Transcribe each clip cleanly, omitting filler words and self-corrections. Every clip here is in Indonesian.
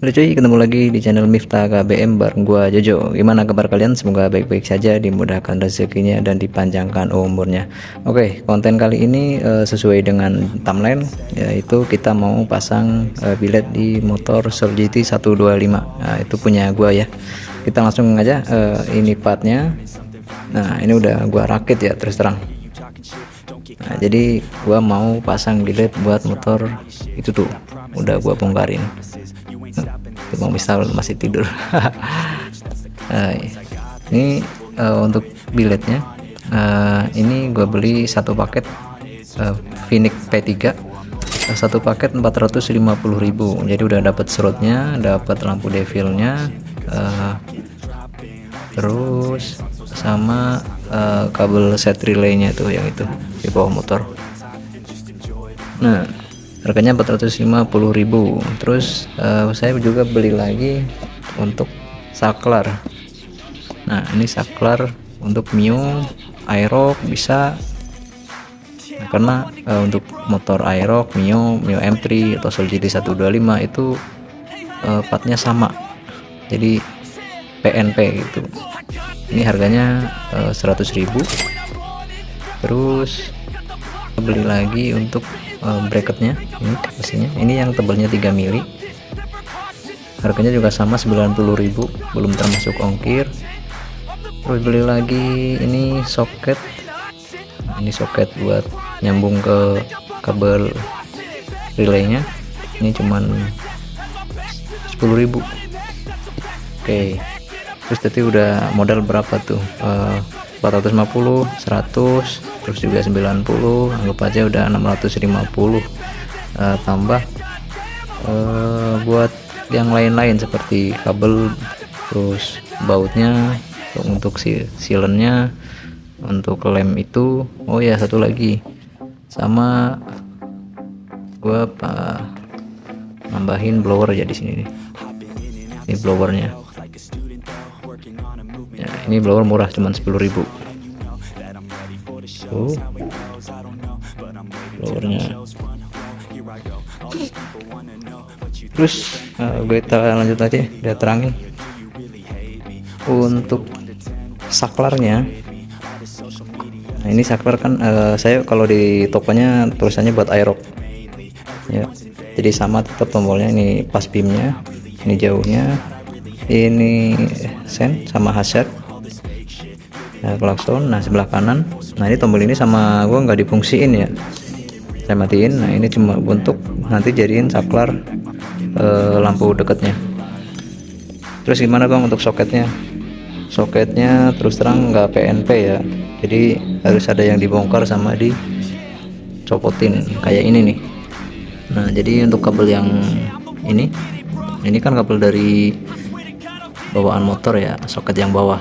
Halo cuy, ketemu lagi di channel Miftah KBM bareng gua Jojo. Gimana kabar kalian? Semoga baik-baik saja, dimudahkan rezekinya dan dipanjangkan umurnya. Oke, konten kali ini sesuai dengan thumbnail, yaitu kita mau pasang bilet di motor Soul GT 125. Nah, itu punya gua ya. Kita langsung aja, ini partnya. Nah, ini udah gua rakit ya, terus terang. Nah, jadi gua mau pasang bilet buat motor itu tuh, udah gua bongkarin. Bang misal masih tidur. Ini untuk biletnya, ini gue beli satu paket Phoenix P3, satu paket 450.000. jadi udah dapat slotnya, dapat lampu devilnya, terus sama kabel set relaynya tuh, yang itu di bawah motor. Nah, harganya 450.000. Terus saya juga beli lagi untuk saklar. Nah, ini saklar untuk Mio Aerox bisa, karena untuk motor Aerox, Mio M3 atau Soul GT 125 itu partnya sama, jadi PNP gitu. Ini harganya 100.000. Terus beli lagi untuk bracketnya, ini pastinya, ini yang tebalnya 3 mili, harganya juga sama 90.000, belum termasuk ongkir. Terus beli lagi ini soket, ini soket buat nyambung ke kabel relaynya, ini cuman 10.000. Oke, terus tadi udah modal berapa tuh, 450, 100, terus juga 90, anggap aja udah 650. Tambah buat yang lain-lain seperti kabel, terus bautnya, untuk sealernya, untuk lem itu. Oh ya, satu lagi, sama gua nambahin blower ya di sini nih. Ini blowernya. Ya, ini blower murah, cuman 10.000. Blowernya. Terus kita lanjut aja, udah terangin. Untuk saklarnya, nah ini saklar kan saya kalau di tokonya tulisannya buat Aerox ya, jadi sama, tetap tombolnya ini pas beamnya, ini jauhnya, ini sen sama hazard, klakson. Nah, sebelah kanan, nah ini tombol ini sama gua nggak difungsiin ya, saya matiin. Nah, ini cuma untuk nanti jadiin saklar lampu dekatnya. Terus gimana bang untuk soketnya? Soketnya terus terang nggak PNP ya, jadi harus ada yang dibongkar sama dicopotin kayak ini nih. Nah, jadi untuk kabel yang ini kan kabel dari bawaan motor ya, soket yang bawah.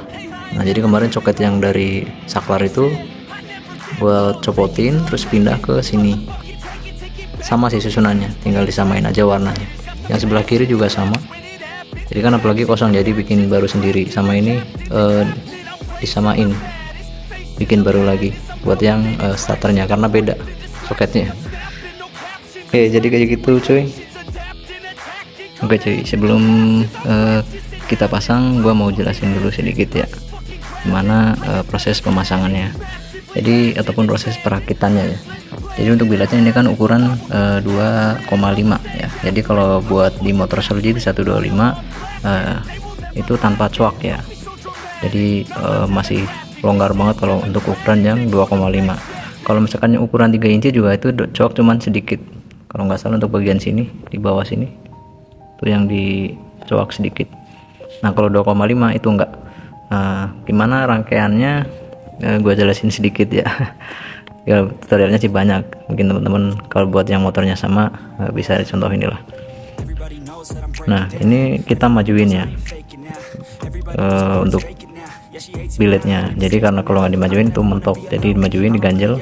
Nah, jadi kemarin soket yang dari saklar itu buat copotin, terus pindah ke sini. Sama sih susunannya, tinggal disamain aja warnanya. Yang sebelah kiri juga sama, jadi kan apalagi kosong, jadi bikin baru sendiri. Sama ini disamain, bikin baru lagi buat yang starternya, karena beda soketnya. Oke, jadi kayak gitu cuy. Oke cuy, sebelum kita pasang, gua mau jelasin dulu sedikit ya gimana proses pemasangannya, jadi ataupun proses perakitannya ya. Jadi untuk biletnya ini kan ukuran 2,5 ya, jadi kalau buat di motor Soul GT 125 itu tanpa coak ya, jadi masih longgar banget kalau untuk ukuran yang 2,5. Kalau misalkan yang ukuran 3 inci juga itu coak cuman sedikit, kalau nggak salah untuk bagian sini, di bawah sini tuh yang di coak sedikit. Nah, kalau 2,5 itu enggak. Nah, gimana rangkaiannya, gue jelasin sedikit ya. Ya, tutorialnya sih banyak, mungkin teman-teman kalau buat yang motornya sama bisa dicontohin lah. Nah, ini kita majuin ya untuk biletnya. Jadi karena kalau nggak dimajuin itu mentok, jadi dimajuin, diganjel.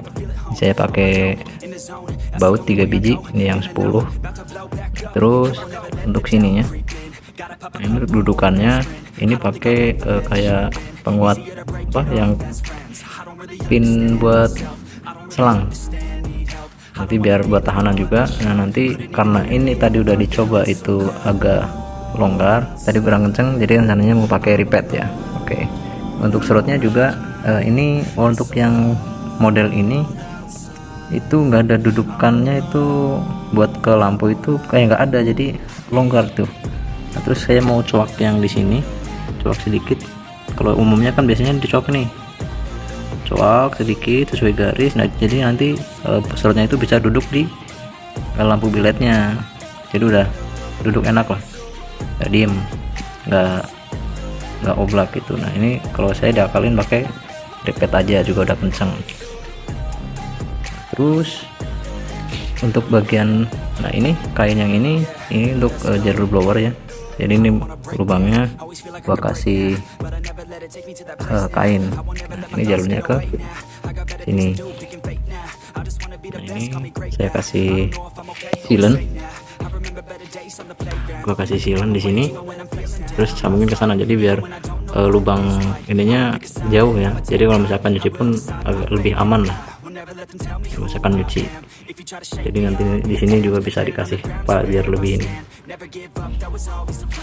Saya pakai baut 3 biji, ini yang 10. Terus untuk sininya, ini dudukannya ini pakai kayak penguat apa yang pin buat selang, nanti biar buat tahanan juga. Nah, nanti karena ini tadi udah dicoba itu agak longgar, tadi kurang kenceng, jadi rencananya mau pakai repeat ya. Oke. Untuk serutnya juga ini untuk yang model ini itu nggak ada dudukannya, itu buat ke lampu itu kayak nggak ada, jadi longgar tuh. Nah, terus saya mau coak yang di sini, coak sedikit. Kalau umumnya kan biasanya dicoak nih, coak sedikit sesuai garis. Nah jadi nanti serutnya itu bisa duduk di lampu biletnya, jadi udah duduk enak lah, nggak diem, nggak oblak gitu. Nah ini kalau saya diakalin pakai repeat aja juga udah kenceng. Terus untuk bagian, nah ini kain yang ini untuk jalur blower ya, jadi ini lubangnya gua kasih kain. Nah, ini jalurnya ke sini. Nah ini saya kasih silen, gua kasih silen di sini, terus sambungin ke sana, jadi biar lubang ininya jauh ya, jadi kalau misalkan nyuci pun agak lebih aman lah misalkan nyuci. Jadi nanti di sini juga bisa dikasih apa biar lebih ini.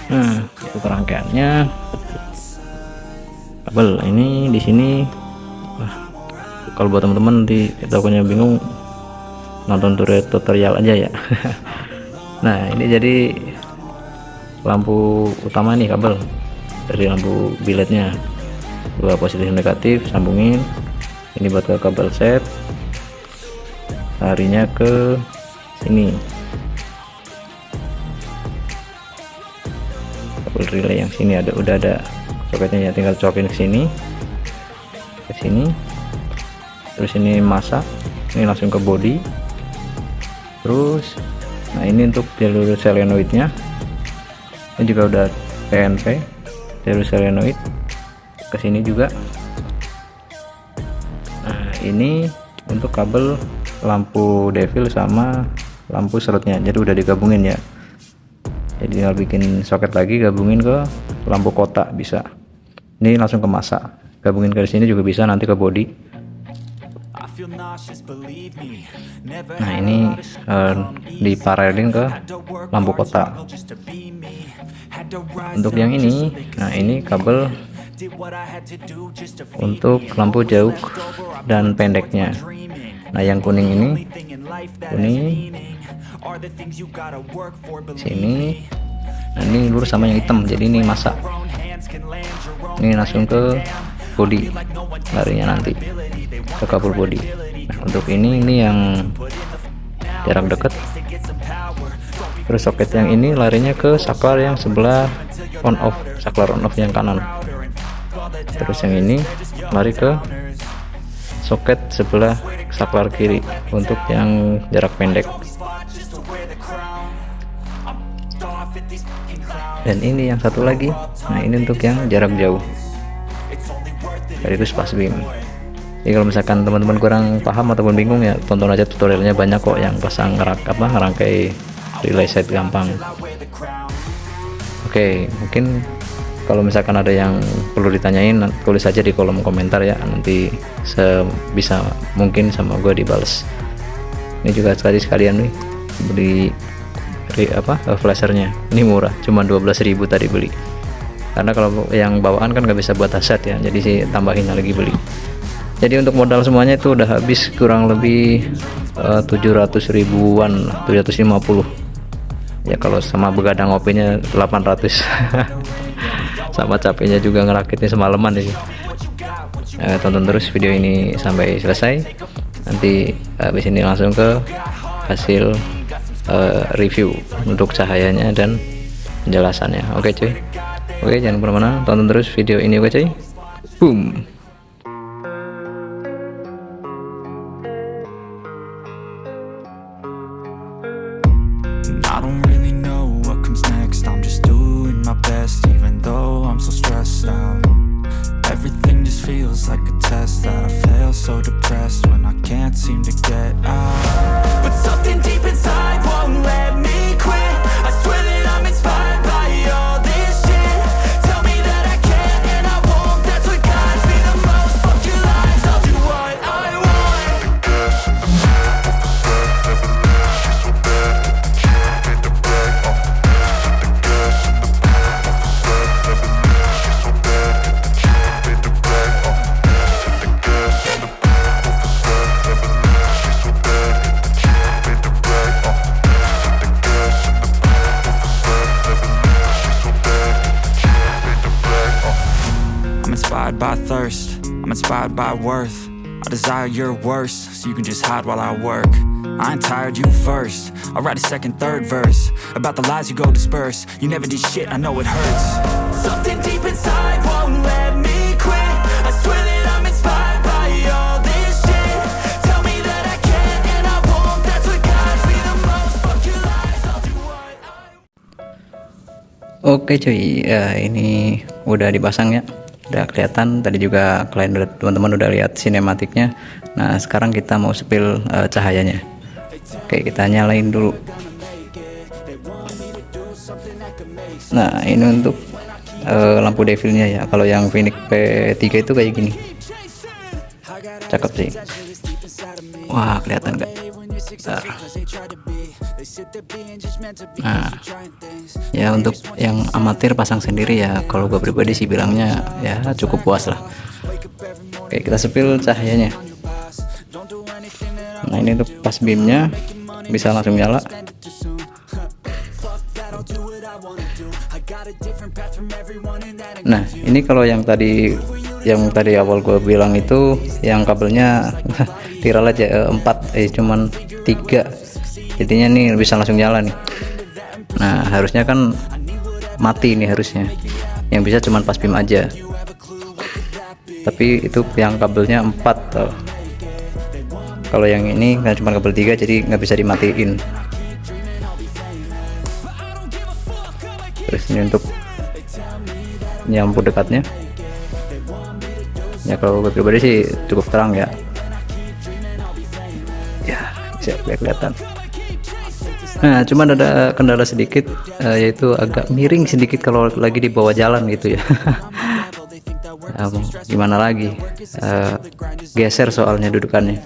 Nah itu rangkaiannya. Kabel ini di sini. Kalau buat teman-teman nanti tokonya bingung, nonton tutorial aja ya. Nah ini jadi lampu utama nih, kabel dari lampu biletnya, dua positif negatif sambungin. Ini buat ke kabel set, larinya ke sini, kabel relay yang sini udah ada soketnya ya, tinggal cokin ke sini, terus ini masa, ini langsung ke body. Terus nah ini untuk jalur solenoidnya, ini juga udah PNP jalur solenoid ke sini juga. Nah ini untuk kabel lampu devil sama lampu serutnya, jadi udah digabungin ya, jadi tinggal bikin soket lagi, gabungin ke lampu kotak bisa. Ini langsung ke masa, gabungin ke sini juga bisa, nanti ke body. Nah ini diparalelin ke lampu kotak. Untuk yang ini, nah ini kabel untuk lampu jauh dan pendeknya. Nah yang kuning ini, sini. Nah ini lurus sama yang hitam, jadi ini masa. Ini langsung ke body, larinya nanti ke kabel body. Nah, untuk ini yang jarak dekat. Terus soket yang ini larinya ke saklar yang sebelah on off, saklar on off yang kanan. Terus yang ini lari ke soket sebelah saklar kiri untuk yang jarak pendek. Dan ini yang satu lagi, nah ini untuk yang jarak jauh, sekaligus pas beam. Jadi kalau misalkan teman-teman kurang paham ataupun bingung ya, tonton aja tutorialnya, banyak kok yang pasang ngerangkai relay set gampang. Oke, mungkin kalau misalkan ada yang perlu ditanyain, tulis aja di kolom komentar ya, nanti sebisa mungkin sama gue dibales. Ini juga sekalian nih beli flashernya, ini murah, cuma 12.000 tadi beli, karena kalau yang bawaan kan nggak bisa buat aset ya, jadi sih tambahin lagi beli. Jadi untuk modal semuanya itu udah habis kurang lebih 700 ribuan, 750 ya, kalau sama begadang OP-nya 800. Sama capeknya juga ngerakitnya semalaman ini. Tonton terus video ini sampai selesai, nanti habis ini langsung ke hasil review untuk cahayanya dan penjelasannya. Oke cuy, oke jangan kemana-mana, tonton terus video ini oke cuy. Boom. I don't really know what comes next, I'm just doing my best even though I'm so stressed out. Everything just feels like a test that I fail, so depressed when I can't seem to get out. But something deep inside won't let me quit. I swear that I'm inspired by all this shit. Tell me that I can and I won't, that's what guides me the most. Fuck your lies, I'll do what I want. justified by worth. I desire your worst, so you can just hide while I work. I ain't tired, you first. I'll write a second, third verse about the lies you go disperse. You never did shit, I know it hurts. Something deep inside won't let me quit. I swear that I'm inspired by all this shit. Tell me that I can and I won't. That's what guides me the most. Fuck your lies, I'll do what I Oke cuy, ya, ini udah dipasang ya, udah kelihatan. Tadi juga kalian teman-teman udah lihat sinematiknya. Nah sekarang kita mau spill cahayanya. Oke, kita nyalain dulu. Nah ini untuk lampu devilnya ya. Kalau yang Phoenix P3 itu kayak gini, cakep sih. Wah kelihatan nggak? Nah ya, untuk yang amatir pasang sendiri ya, kalau gue pribadi sih bilangnya ya cukup puas lah. Oke, kita spill cahayanya. Nah ini untuk pas beamnya bisa langsung nyala. Nah ini kalau yang tadi awal gue bilang itu yang kabelnya viral aja 4 cuman 3, jadinya nih bisa langsung nyala nih. Nah harusnya kan mati nih harusnya, yang bisa cuman pas beam aja, tapi itu yang kabelnya 4 tuh. Kalau yang ini kan cuma kabel 3, jadi nggak bisa dimatiin. Terus ini untuk lampu dekatnya ya, kalau gue pribadi sih cukup terang ya, bisa kelihatan. Nah cuman ada kendala sedikit, yaitu agak miring sedikit kalau lagi di bawah jalan gitu ya. Gimana lagi, geser soalnya dudukannya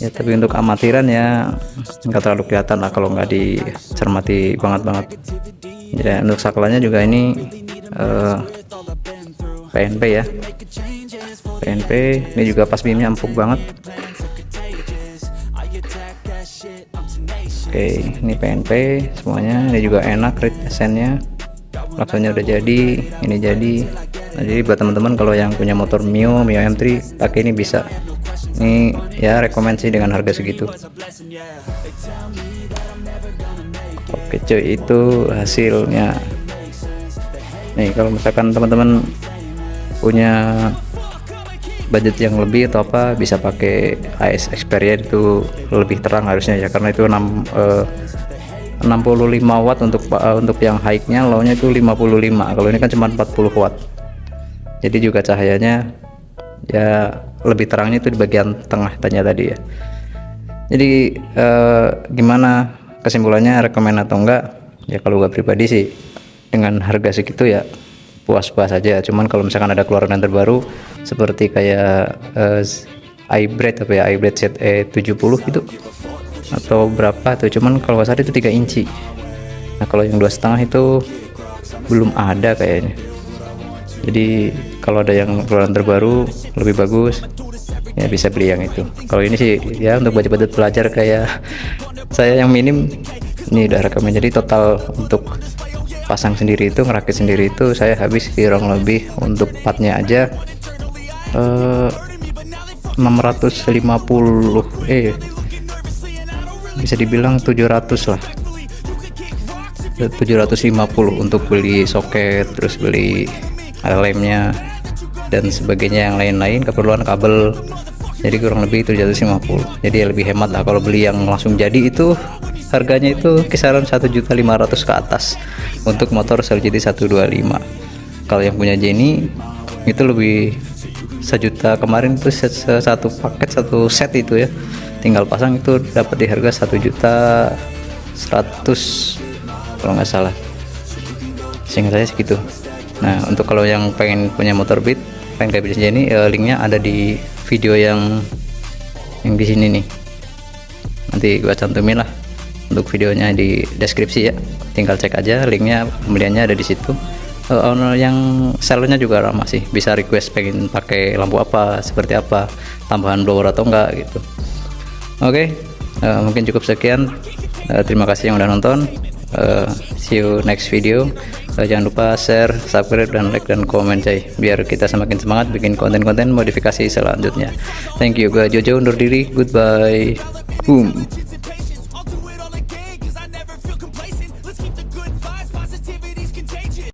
ya. Tapi untuk amatiran ya nggak terlalu kelihatan lah kalau nggak dicermati banget. Jadi untuk saklanya juga ini PNP ya, PNP ini juga pas beamnya empuk banget. Oke, ini PNP semuanya, ini juga enak reed essence-nya, laksanya udah jadi, ini jadi. Nah, jadi buat teman-teman kalau yang punya motor Mio M3 pakai ini bisa. Ini ya rekomendasi dengan harga segitu. Oke cuy, itu hasilnya. Nih kalau misalkan teman-teman punya budget yang lebih atau apa, bisa pakai AS Xperia, itu lebih terang harusnya ya, karena itu 65 watt untuk yang high-nya, low-nya itu 55. Kalau ini kan cuma 40 watt. Jadi juga cahayanya ya lebih terangnya itu di bagian tengah-tengah tadi ya. Jadi gimana kesimpulannya, rekomend atau enggak? Ya kalau gue pribadi sih dengan harga segitu ya puas-puas aja. Cuman kalau misalkan ada keluaran yang terbaru seperti kayak iBride iBride ZE70 itu atau berapa tuh, cuman kalau nggak salah itu 3 inci. Nah kalau yang 2,5 itu belum ada kayaknya. Jadi kalau ada yang keluaran terbaru lebih bagus ya bisa beli yang itu. Kalau ini sih ya untuk budget pelajar kayak saya yang minim, ini udah rekomend. Jadi total untuk pasang sendiri itu, ngerakit sendiri itu saya habis kurang lebih untuk partnya aja 650, bisa dibilang 700 lah, 750 untuk beli soket, terus beli lemnya dan sebagainya, yang lain-lain keperluan kabel. Jadi kurang lebih 750, jadi lebih hemat lah. Kalau beli yang langsung jadi itu harganya itu kisaran 1.500.000 ke atas untuk motor Cell-GT 125. Kalau yang punya Jenny itu lebih 1 juta. Kemarin itu satu paket, satu set itu ya, tinggal pasang itu dapat di harga 1.100.000 kalau nggak salah, seingat saya segitu. Nah untuk kalau yang pengen punya motor Beat, pengen kayak Jenny, linknya ada di video yang di sini nih, nanti gua cantumin lah untuk videonya di deskripsi ya, tinggal cek aja linknya, pembeliannya ada di situ. Owner yang sellernya juga ramah sih, bisa request pengen pakai lampu apa, seperti apa, tambahan blower atau enggak gitu. Oke, mungkin cukup sekian. Terima kasih yang udah nonton. See you next video. Jangan lupa share, subscribe, dan like dan komen coy, biar kita semakin semangat bikin konten-konten modifikasi selanjutnya. Thank you, gue Jojo undur diri, goodbye. Boom.